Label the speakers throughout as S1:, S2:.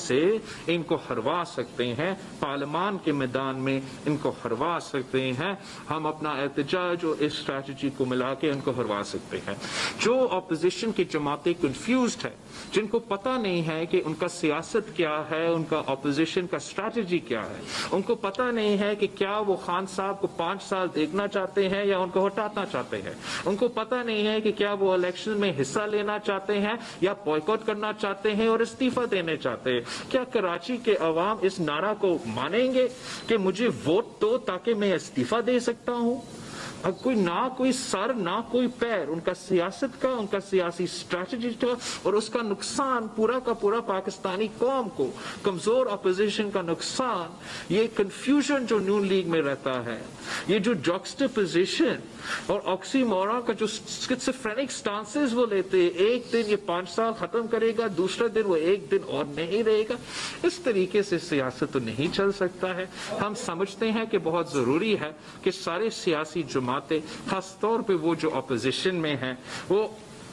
S1: से इनको हरवा सकते हैं, पार्लियामान के मैदान में इनको हरवा सकते हैं, हम अपना एहतजाज और इस स्ट्रैटेजी को मिला के इनको हरवा सकते हैं। जो अपोजिशन की जमातें कंफ्यूज्ड है, जिनको पता नहीं है कि उनका सियासत क्या है, उनका अपोजिशन का स्ट्रैटेजी क्या है, उनको पता नहीं है कि क्या वो खान साहब को 5 साल देखना चाहते हैं या उनको हटाना चाहते हैं, उनको पता नहीं है कि क्या वो इलेक्शन में हिस्सा लेना चाहते हैं या बॉयकॉट करना चाहते हैं और इस्तीफा देने चाहते हैं। क्या कराची के अवाम इस नारा को मानेंगे कि मुझे वोट दो ताकि मैं इस्तीफा दे सकता हूं? अब कोई सर ना कोई पैर उनका सियासत का, उनका सियासी स्ट्रैटेजी का, और उसका नुकसान पूरा का पूरा पाकिस्तानी कौम को, कमजोर अपोजिशन का नुकसान, ये कंफ्यूजन जो नून लीग में रहता है, ये जो जॉक्सटापोजिशन और ऑक्सीमोरन का जो स्किज़ोफ्रेनिक स्टांसेस वो लेते हैं, एक दिन ये 5 साल खत्म करेगा, दूसरा दिन वो एक दिन और नहीं रहेगा, इस तरीके से सियासत तो नहीं चल सकता है। हम समझते हैं कि बहुत जरूरी है कि सारे सियासी जमातें, खास तौर पे वो जो अपोजिशन में हैं, वो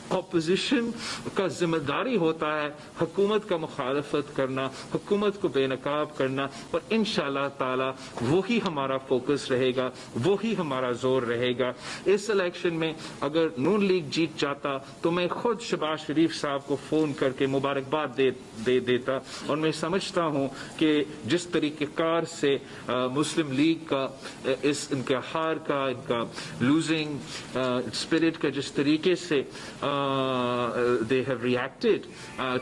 S1: अपोजिशन का जिम्मेदारी होता है हुकूमत का मुखालफत करना, हुकूमत को बेनकाब करना, और इंशाअल्लाह ताला वही हमारा फोकस रहेगा, वही हमारा जोर रहेगा। इस इलेक्शन में अगर नून लीग जीत जाता तो मैं खुद शहबाज शरीफ साहब को फोन करके मुबारकबाद दे देता, और मैं समझता हूँ कि जिस तरीक़ेकार से मुस्लिम लीग का इनके हार का, इनका लूजिंग स्पिरिट का जिस तरीके से they have reacted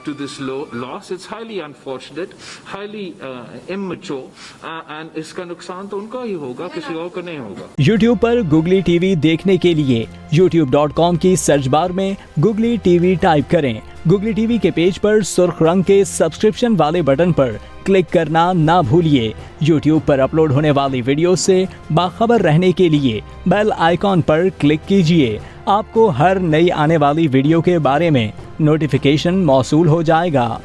S1: to this loss, it's highly unfortunate, highly immature, and इसका नुकसान तो उनका ही होगा, किसी और का नहीं होगा।
S2: YouTube पर Googly TV देखने के लिए youtube.com की सर्च बार में Googly TV टाइप करें। Googly TV के पेज पर सुर्ख रंग के सब्सक्रिप्शन वाले बटन पर क्लिक करना ना भूलिए। YouTube पर अपलोड होने वाली वीडियो से बाखबर रहने के लिए बेल आइकॉन पर क्लिक कीजिए। आपको हर नई आने वाली वीडियो के बारे में नोटिफिकेशन मौसूल हो जाएगा।